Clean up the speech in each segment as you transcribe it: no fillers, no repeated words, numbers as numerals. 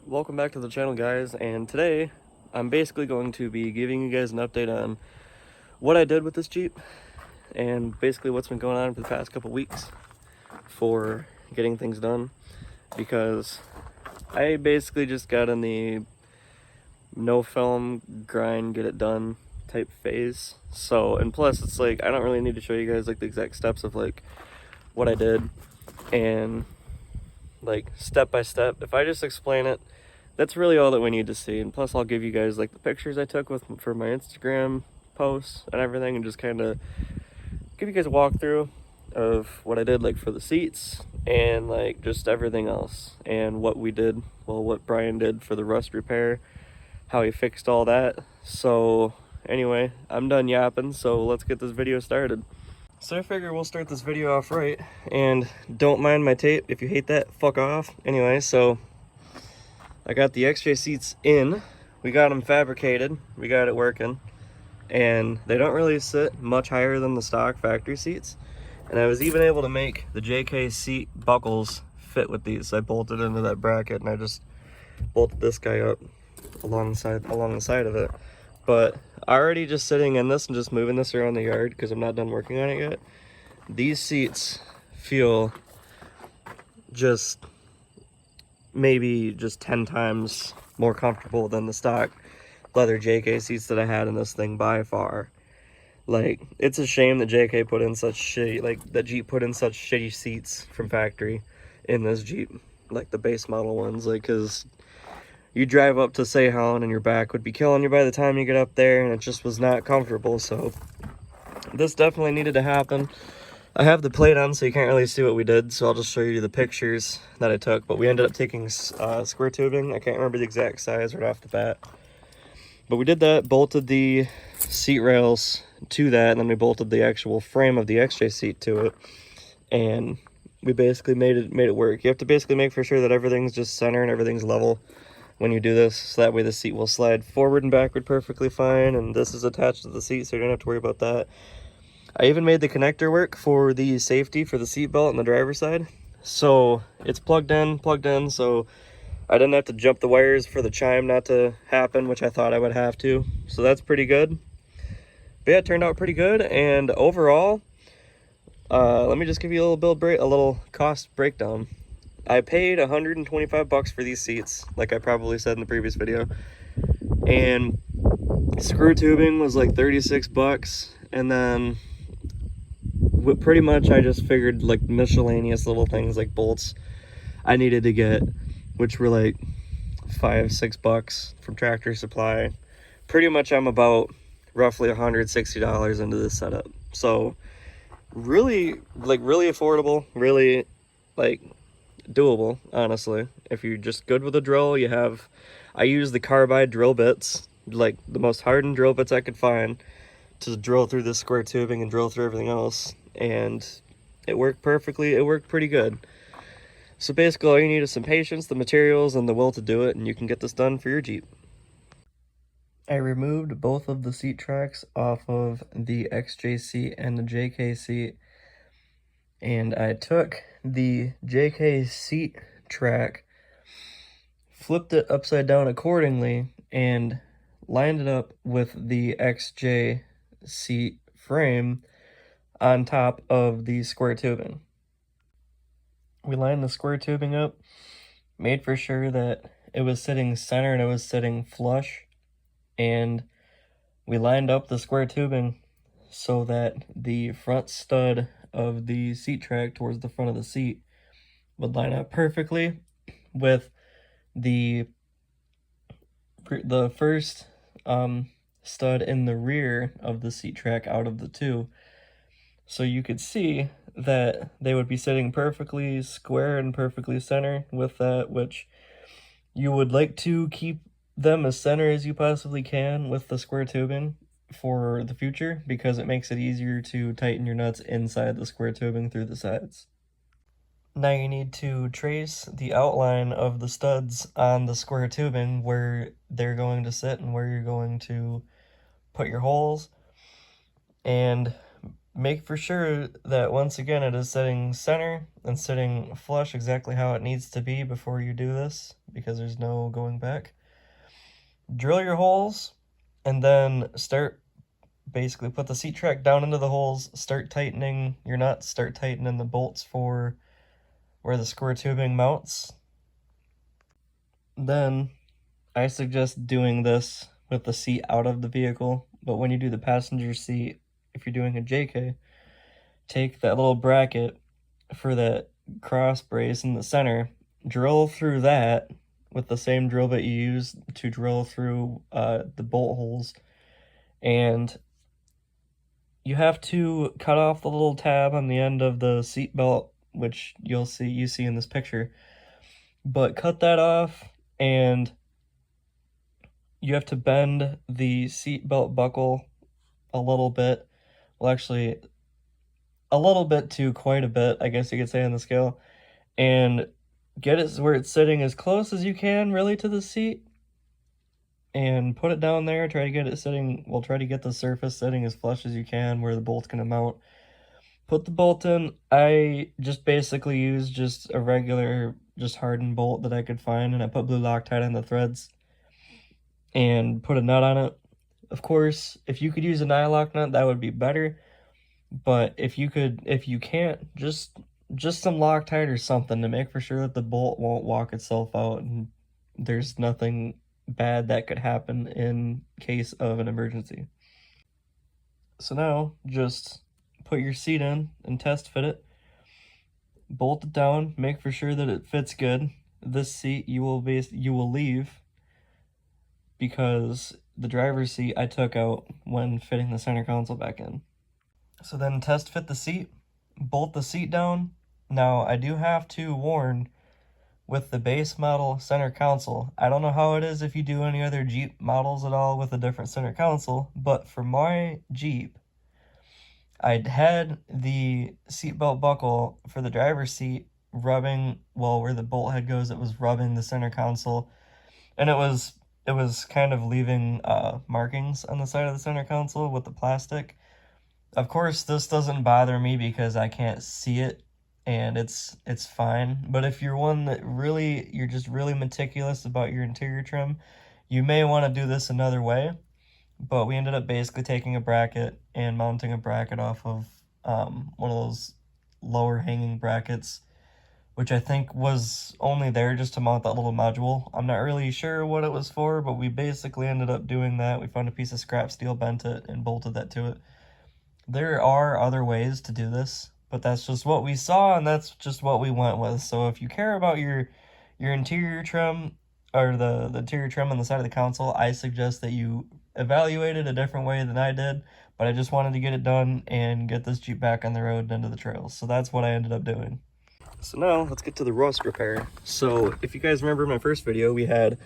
Welcome back to the channel, guys, and today I'm basically going to be giving you guys an update on what I did with this Jeep and basically what's been going on for the past couple weeks for getting things done, because I basically just got in the no film grind, get it done type phase. So, and plus it's like I don't really need to show you guys like the exact steps of like what I did and like step by step. If I just explain it, that's really all that we need to see. And plus I'll give you guys like the pictures I took for my Instagram posts and everything, and just kind of give you guys a walkthrough of what I did like for the seats and like just everything else, and what we did, well, what Brian did for the rust repair, how he fixed all that. So anyway, I'm done yapping, so let's get this video started. So I figure we'll start this video off right, and don't mind my tape. If you hate that, fuck off. Anyway, so I got the XJ seats in, we got them fabricated, we got it working, and they don't really sit much higher than the stock factory seats. And I was even able to make the JK seat buckles fit with these. I bolted into that bracket and I just bolted this guy up along the side of it. But already just sitting in this and just moving this around the yard, because I'm not done working on it yet, these seats feel just maybe just 10 times more comfortable than the stock leather JK seats that I had in this thing by far. Like, it's a shame that JK put in such shitty, like that Jeep put in such shitty seats from factory in this Jeep, like the base model ones, like, because you drive up to Seyhound and your back would be killing you by the time you get up there, and it just was not comfortable. So this definitely needed to happen. I have the plate on, so you can't really see what we did, so I'll just show you the pictures that I took. But we ended up taking square tubing. I can't remember the exact size right off the bat, but we did that, bolted the seat rails to that, and then we bolted the actual frame of the XJ seat to it, and we basically made it work. You have to basically make for sure that everything's just center and everything's level when you do this, so that way the seat will slide forward and backward perfectly fine. And this is attached to the seat, so you don't have to worry about that. I even made the connector work for the safety for the seat belt on the driver's side, so it's plugged in, so I didn't have to jump the wires for the chime not to happen, which I thought I would have to. So that's pretty good. But yeah, it turned out pretty good. And overall, let me just give you a little cost breakdown. I paid 125 bucks for these seats, like I probably said in the previous video, and screw tubing was like 36 bucks, and then pretty much I just figured like miscellaneous little things like bolts I needed to get, which were like $5-6 bucks from Tractor Supply. Pretty much I'm about roughly $160 into this setup. So really affordable, really like doable, honestly. If you're just good with a drill, I use the carbide drill bits, like the most hardened drill bits I could find, to drill through this square tubing and drill through everything else, and it worked perfectly. It worked pretty good. So basically all you need is some patience, the materials, and the will to do it, and you can get this done for your Jeep. I removed both of the seat tracks off of the XJ seat and the JK seat, and I took the JK seat track, flipped it upside down accordingly, and lined it up with the XJ seat frame on top of the square tubing. We lined the square tubing up, made for sure that it was sitting center and it was sitting flush, and we lined up the square tubing so that the front stud of the seat track towards the front of the seat would line up perfectly with the first stud in the rear of the seat track out of the two. So you could see that they would be sitting perfectly square and perfectly center with that, which you would like to keep them as center as you possibly can with the square tubing for the future, because it makes it easier to tighten your nuts inside the square tubing through the sides. Now you need to trace the outline of the studs on the square tubing, where they're going to sit and where you're going to put your holes, and make for sure that once again it is sitting center and sitting flush exactly how it needs to be before you do this, because there's no going back. Drill your holes and then basically put the seat track down into the holes, start tightening your nuts, start tightening the bolts for where the square tubing mounts. Then I suggest doing this with the seat out of the vehicle, but when you do the passenger seat, if you're doing a JK, take that little bracket for that cross brace in the center, drill through that with the same drill that you use to drill through the bolt holes, and you have to cut off the little tab on the end of the seat belt, which you see in this picture. But cut that off, and you have to bend the seat belt buckle a little bit. Well, actually, a little bit to quite a bit, I guess you could say, on the scale, and get it where it's sitting as close as you can, really, to the seat, and put it down there. Try to get it sitting, well, try to get the surface sitting as flush as you can where the bolt's gonna mount. Put the bolt in. I just basically used just a regular, just hardened bolt that I could find, and I put blue Loctite on the threads and put a nut on it. Of course, if you could use a nylock nut, that would be better. But if you can't, just some Loctite or something to make for sure that the bolt won't walk itself out and there's nothing bad that could happen in case of an emergency. So now just put your seat in and test fit it. Bolt it down, make for sure that it fits good. This seat you will leave, because the driver's seat I took out when fitting the center console back in. So then test fit the seat, bolt the seat down. Now I do have to warn, with the base model center console, I don't know how it is if you do any other Jeep models at all with a different center console, but for my Jeep, I'd had the seatbelt buckle for the driver's seat rubbing, well, where the bolt head goes, it was rubbing the center console, and it was kind of leaving markings on the side of the center console with the plastic. Of course, this doesn't bother me because I can't see it, and it's fine. But if you're one that you're just really meticulous about your interior trim, you may want to do this another way. But we ended up basically taking a bracket and mounting a bracket off of one of those lower hanging brackets, which I think was only there just to mount that little module. I'm not really sure what it was for, but we basically ended up doing that. We found a piece of scrap steel, bent it, and bolted that to it. There are other ways to do this, but that's just what we saw, and that's just what we went with. So if you care about your interior trim, or the interior trim on the side of the console, I suggest that you evaluate it a different way than I did, but I just wanted to get it done and get this Jeep back on the road and into the trails. So that's what I ended up doing. So now let's get to the rust repair. So if you guys remember my first video, we had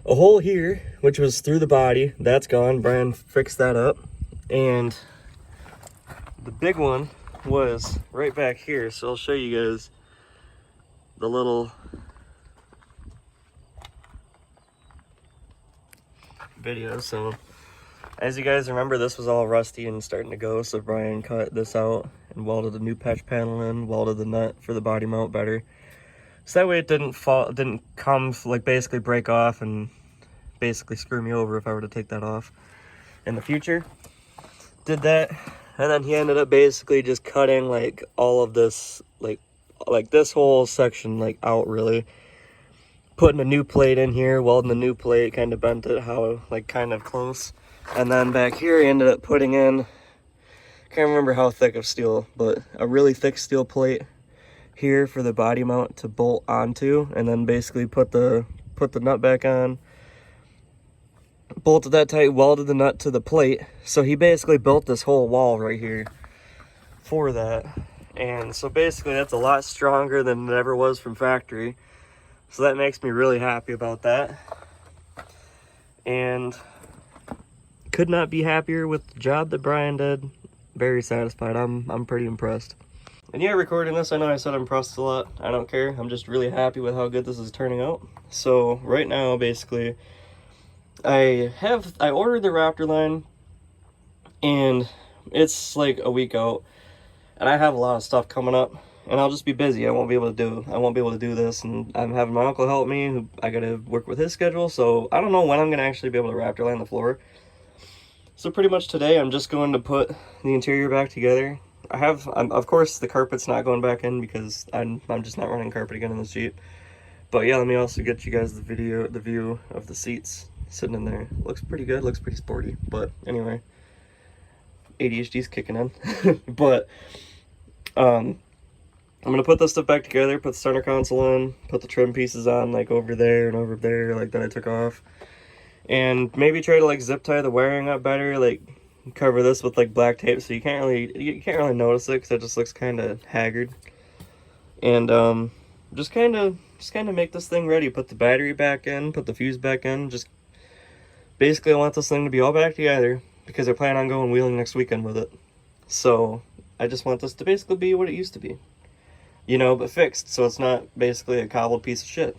a hole here, which was through the body. That's gone. Brian fixed that up. And the big one was right back here. So I'll show you guys the little video. So as you guys remember, this was all rusty and starting to go, so Brian cut this out and welded a new patch panel in, welded the nut for the body mount better, so that way it didn't come, like, basically break off and basically screw me over if I were to take that off in the future. Did that, and then he ended up basically just cutting like all of this, like this whole section like out, really putting a new plate in here, welding the new plate, kind of bent it how, like, kind of close. And then back here he ended up putting in, can't remember how thick of steel, but a really thick steel plate here for the body mount to bolt onto, and then basically put the nut back on, bolted that tight, welded the nut to the plate. So he basically built this whole wall right here for that. And so basically that's a lot stronger than it ever was from factory. So that makes me really happy about that. And could not be happier with the job that Brian did. Very satisfied. I'm pretty impressed. And yeah, recording this, I know I said I'm impressed a lot. I don't care. I'm just really happy with how good this is turning out. So right now, basically, I ordered the Raptor line, and it's like a week out, and I have a lot of stuff coming up, and I'll just be busy. I won't be able to do this, and I'm having my uncle help me, who I gotta work with his schedule, so I don't know when I'm gonna actually be able to raptor line the floor. So pretty much today, I'm just going to put the interior back together. Of course, the carpet's not going back in because I'm just not running carpet again in this Jeep. But yeah, let me also get you guys the view of the seats sitting in there. Looks pretty good, looks pretty sporty. But anyway, ADHD's kicking in. But I'm gonna put this stuff back together, put the center console in, put the trim pieces on, like over there and over there, like that I took off, and maybe try to like zip tie the wiring up better, like cover this with like black tape so you can't really notice it because it just looks kind of haggard. And just kind of make this thing ready. Put the battery back in, put the fuse back in. Just basically I want this thing to be all back together because I plan on going wheeling next weekend with it. So I just want this to basically be what it used to be, you know, but fixed, so it's not basically a cobbled piece of shit.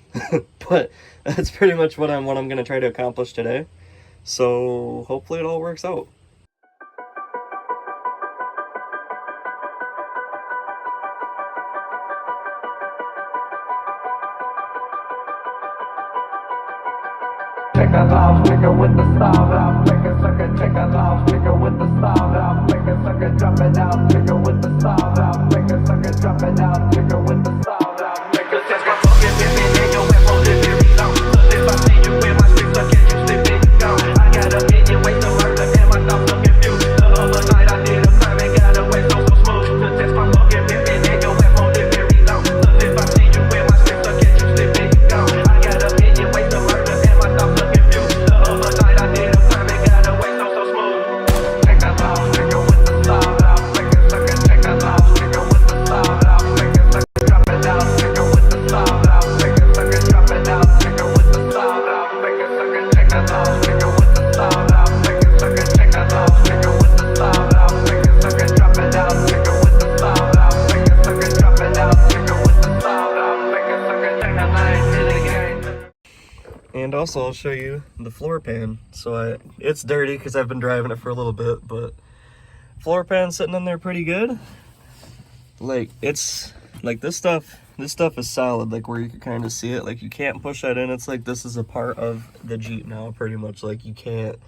But that's pretty much what I'm gonna try to accomplish today. So hopefully it all works out. Take a loss, nigga with the style out. Make a sucker take a loss, nigga with the style out. Make a sucker drop it out, nigga with the style out. Make a sucker drop it out, nigga with the style out. Make a sucker fucking baby, and your web hold it very long. Cause if I see you in my six, I catch you slipping down. I got a million ways to murder, and my thoughts are confused. The other night I did a crime and got away so smooth. To test my fucking baby, and your web hold it very long. Cause if I see you in my six, I catch you slipping down. I got a million ways to murder, and my thoughts are confused. The other night I did a crime and got away so smooth. Take a loss, nigga with the style out. Make a sucker take a loss, nigga with the style out. Make a sucker drop it out, nigga with the style out. Make a sucker drop it out, nigga with the style out. Make a sucker take a loss, nigga with the style out. Make a sucker take a loss, nigga with the style out. Make a sucker drop it out, nigga with the style out. Make a sucker drop it out, nigga with the style out. Make a sucker take a line to the game. And also I'll show you the floor pan. So it's dirty because I've been driving it for a little bit, but floor pan sitting in there pretty good. Like it's like this stuff is solid, like where you can kind of see it. Like you can't push that in. It's like this is a part of the Jeep now, pretty much. Like you can't.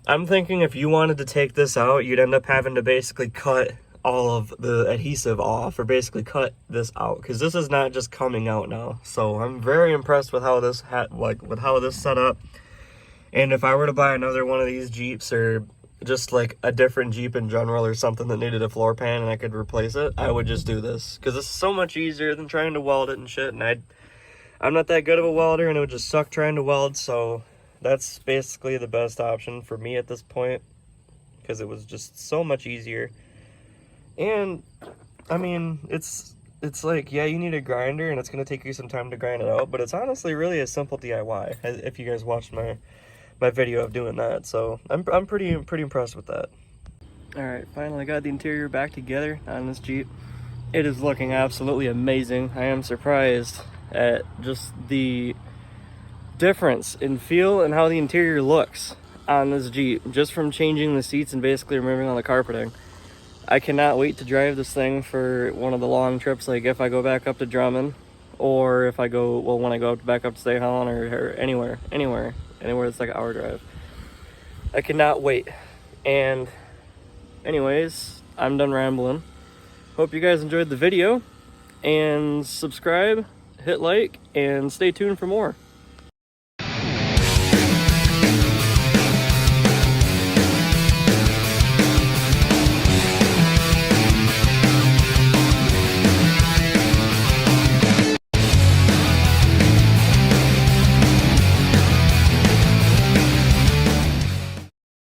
I'm thinking if you wanted to take this out, you'd end up having to basically cut all of the adhesive off, or basically cut this out, because this is not just coming out now. So I'm very impressed with how this with how this set up. And if I were to buy another one of these Jeeps, or just like a different Jeep in general or something that needed a floor pan and I could replace it, I would just do this, because this is so much easier than trying to weld it and shit. And I'm not that good of a welder, and it would just suck trying to weld. So that's basically the best option for me at this point, because it was just so much easier. And I mean, it's like, yeah, you need a grinder and it's gonna take you some time to grind it out, but it's honestly really a simple DIY, if you guys watched my video of doing that. So I'm pretty impressed with that. All right, finally got the interior back together on this Jeep. It is looking absolutely amazing. I am surprised at just the difference in feel and how the interior looks on this Jeep, just from changing the seats and basically removing all the carpeting. I cannot wait to drive this thing for one of the long trips, like if I go back up to Drummond, or if I go, well, when I go back up to State Holland, or anywhere that's like an hour drive. I cannot wait. And anyways, I'm done rambling. Hope you guys enjoyed the video, and subscribe, hit like, and stay tuned for more.